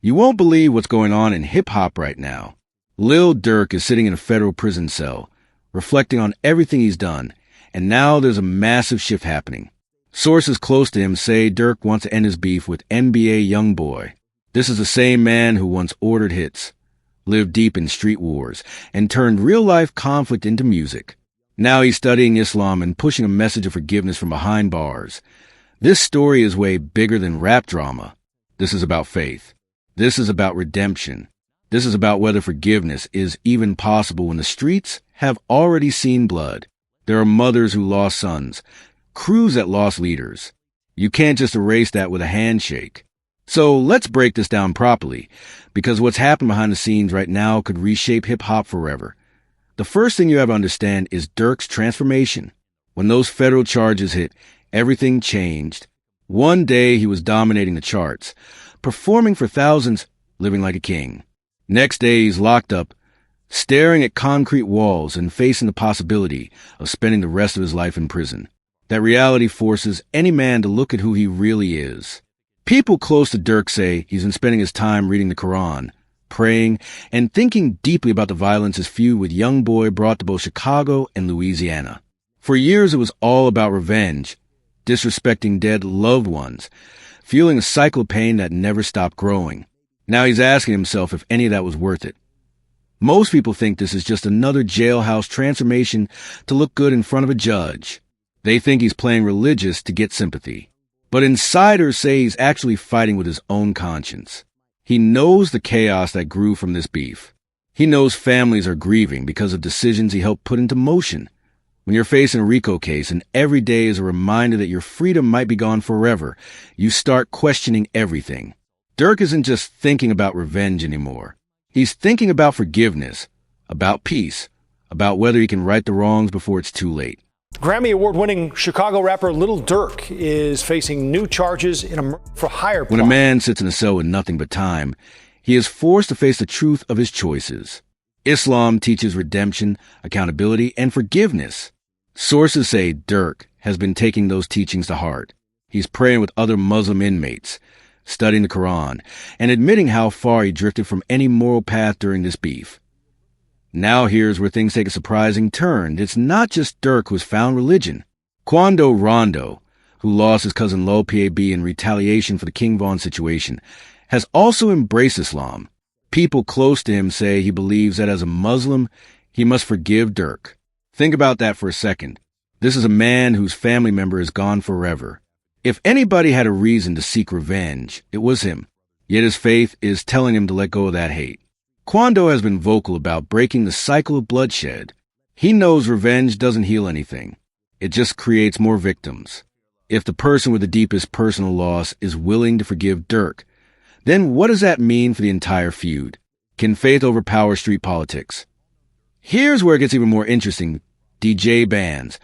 You won't believe what's going on in hip-hop right now. Lil Durk is sitting in a federal prison cell, reflecting on everything he's done, and now there's a massive shift happening. Sources close to him say Durk wants to end his beef with NBA YoungBoy. This is the same man who once ordered hits, lived deep in street wars, and turned real-life conflict into music. Now he's studying Islam and pushing a message of forgiveness from behind bars. This story is way bigger than rap drama. This is about faith. This is about redemption. This is about whether forgiveness is even possible when the streets have already seen blood. There are mothers who lost sons, crews that lost leaders. You can't just erase that with a handshake. So let's break this down properly, because what's happened behind the scenes right now could reshape hip-hop forever. The first thing you have to understand is Durk's transformation. When those federal charges hit, everything changed. One day he was dominating the charts, performing for thousands, living like a king. Next day he's locked up, staring at concrete walls and facing the possibility of spending the rest of his life in prison. That reality forces any man to look at who he really is. People close to Durk say he's been spending his time reading the Quran, praying, and thinking deeply about the violence his feud with YoungBoy brought to both Chicago and Louisiana. For years it was all about revenge, disrespecting dead loved ones, fueling a cycle of pain that never stopped growing. Now he's asking himself if any of that was worth it. Most people think this is just another jailhouse transformation to look good in front of a judge. They think he's playing religious to get sympathy. But insiders say he's actually fighting with his own conscience. He knows the chaos that grew from this beef. He knows families are grieving because of decisions he helped put into motion. When you're facing a RICO case and every day is a reminder that your freedom might be gone forever, you start questioning everything. Durk isn't just thinking about revenge anymore. He's thinking about forgiveness, about peace, about whether he can right the wrongs before it's too late. Grammy Award-winning Chicago rapper Lil Durk is facing new charges in a murder-for-hire plot. When a man sits in a cell with nothing but time, he is forced to face the truth of his choices. Islam teaches redemption, accountability, and forgiveness. Sources say Durk has been taking those teachings to heart. He's praying with other Muslim inmates, studying the Quran, and admitting how far he drifted from any moral path during this beef. Now here's where things take a surprising turn. It's not just Durk who's found religion. Quando Rondo, who lost his cousin Lil Pab in retaliation for the King Von situation, has also embraced Islam. People close to him say he believes that as a Muslim, he must forgive Durk. Think about that for a second. This is a man whose family member is gone forever. If anybody had a reason to seek revenge, it was him. Yet his faith is telling him to let go of that hate. Quando has been vocal about breaking the cycle of bloodshed. He knows revenge doesn't heal anything. It just creates more victims. If the person with the deepest personal loss is willing to forgive Durk, then what does that mean for the entire feud? Can faith overpower street politics? Here's where it gets even more interesting. DJ Bands,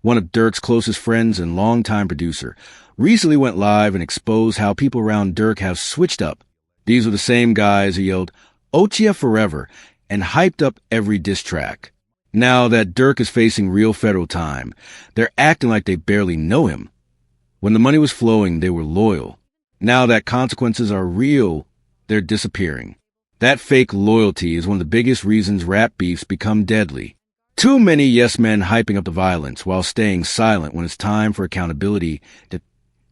one of Durk's closest friends and longtime producer, recently went live and exposed how people around Durk have switched up. These were the same guys who yelled, Ochia forever, and hyped up every diss track. Now that Durk is facing real federal time, they're acting like they barely know him. When the money was flowing, they were loyal. Now that consequences are real, they're disappearing. That fake loyalty is one of the biggest reasons rap beefs become deadly. Too many yes men hyping up the violence while staying silent when it's time for accountability.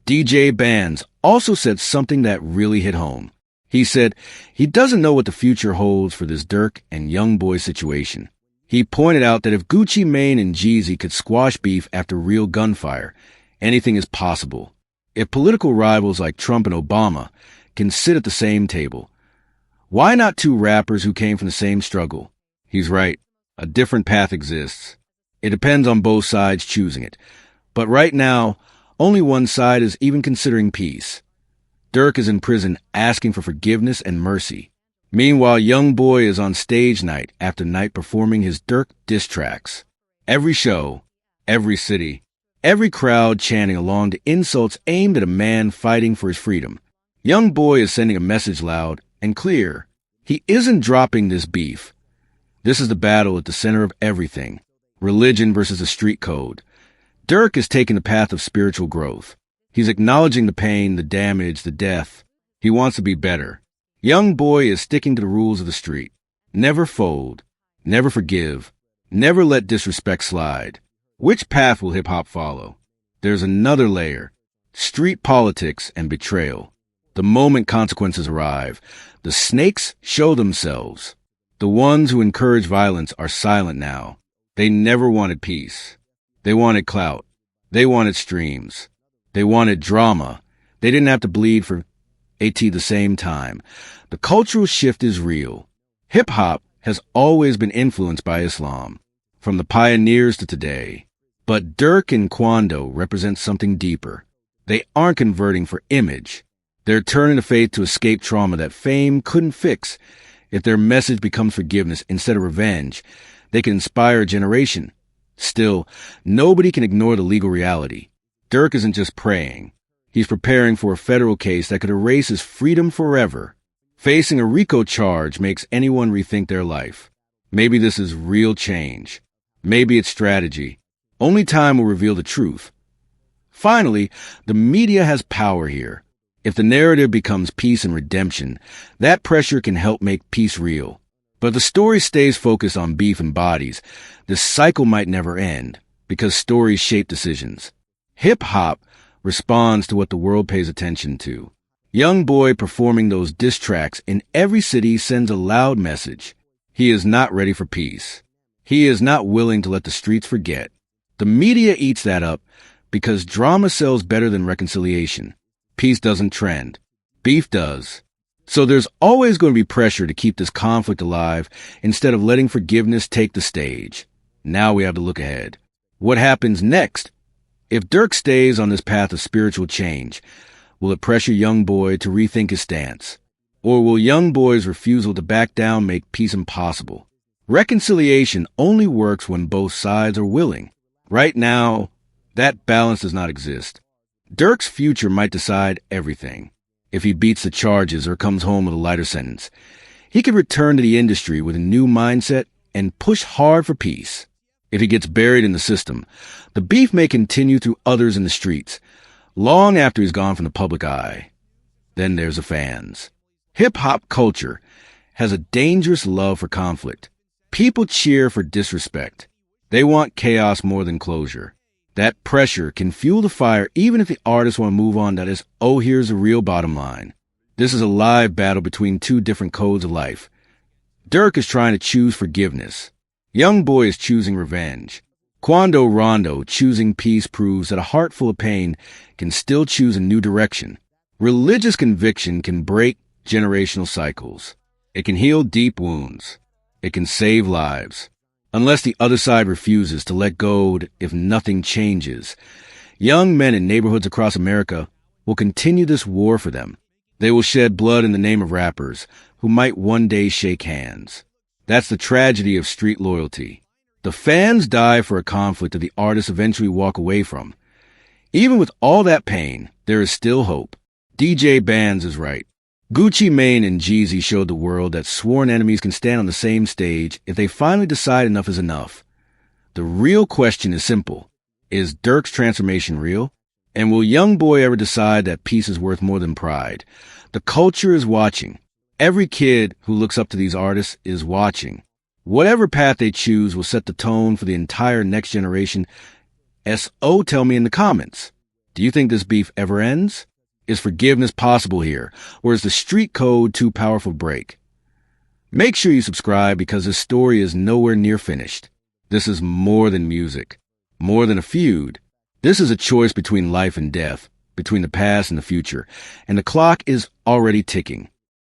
DJ Bands also said something that really hit home. He said he doesn't know what the future holds for this Durk and YoungBoy situation. He pointed out that if Gucci Mane and Jeezy could squash beef after real gunfire, anything is possible. If political rivals like Trump and Obama can sit at the same table, why not two rappers who came from the same struggle? He's right. A different path exists. It depends on both sides choosing it. But right now, only one side is even considering peace. Durk is in prison asking for forgiveness and mercy. Meanwhile, YoungBoy is on stage night after night performing his Durk diss tracks. Every show, every city, every crowd chanting along to insults aimed at a man fighting for his freedom. YoungBoy is sending a message loud and clear. He isn't dropping this beef. This is the battle at the center of everything. Religion versus the street code. Durk is taking the path of spiritual growth. He's acknowledging the pain, the damage, the death. He wants to be better. YoungBoy is sticking to the rules of the street. Never fold, never forgive, never let disrespect slide. Which path will hip-hop follow? There's another layer. Street politics and betrayal. The moment consequences arrive, the snakes show themselves. The ones who encourage violence are silent now. They never wanted peace. They wanted clout. They wanted streams. They wanted drama. They didn't have to bleed for the same time. The cultural shift is real. Hip-hop has always been influenced by Islam, from the pioneers to today. But Durk and Quando represent something deeper. They aren't converting for image. They're turning to faith to escape trauma that fame couldn't fix. If their message becomes forgiveness instead of revenge, they can inspire a generation. Still, nobody can ignore the legal reality. Durk isn't just praying. He's preparing for a federal case that could erase his freedom forever. Facing a RICO charge makes anyone rethink their life. Maybe this is real change. Maybe it's strategy. Only time will reveal the truth. Finally, the media has power here. If the narrative becomes peace and redemption, that pressure can help make peace real. But if the story stays focused on beef and bodies, this cycle might never end, because stories shape decisions. Hip-hop responds to what the world pays attention to. YoungBoy performing those diss tracks in every city sends a loud message. He is not ready for peace. He is not willing to let the streets forget. The media eats that up because drama sells better than reconciliation. Peace doesn't trend. Beef does. So there's always going to be pressure to keep this conflict alive instead of letting forgiveness take the stage. Now we have to look ahead. What happens next? If Durk stays on this path of spiritual change, will it pressure YoungBoy to rethink his stance? Or will YoungBoy's refusal to back down make peace impossible? Reconciliation only works when both sides are willing. Right now, that balance does not exist. Durk's future might decide everything. If he beats the charges or comes home with a lighter sentence, he could return to the industry with a new mindset and push hard for peace. If he gets buried in the system, the beef may continue through others in the streets, long after he's gone from the public eye. Then there's the fans. Hip-hop culture has a dangerous love for conflict. People cheer for disrespect. They want chaos more than closure. That pressure can fuel the fire even if the artists want to move on. That is, oh, here's the real bottom line. This is a live battle between two different codes of life. Durk is trying to choose forgiveness. YoungBoy is choosing revenge. Quando Rondo choosing peace proves that a heart full of pain can still choose a new direction. Religious conviction can break generational cycles. It can heal deep wounds. It can save lives. Unless the other side refuses to let go if nothing changes, young men in neighborhoods across America will continue this war for them. They will shed blood in the name of rappers who might one day shake hands. That's the tragedy of street loyalty. The fans die for a conflict that the artists eventually walk away from. Even with all that pain, there is still hope. DJ Bands is right. Gucci Mane and Jeezy showed the world that sworn enemies can stand on the same stage if they finally decide enough is enough. The real question is simple. Is Durk's transformation real? And will YoungBoy ever decide that peace is worth more than pride? The culture is watching. Every kid who looks up to these artists is watching. Whatever path they choose will set the tone for the entire next generation. S.O. Tell me in the comments. Do you think this beef ever ends? Is forgiveness possible here, or is the street code too powerful to break? Make sure you subscribe because this story is nowhere near finished. This is more than music, more than a feud. This is a choice between life and death, between the past and the future, and the clock is already ticking.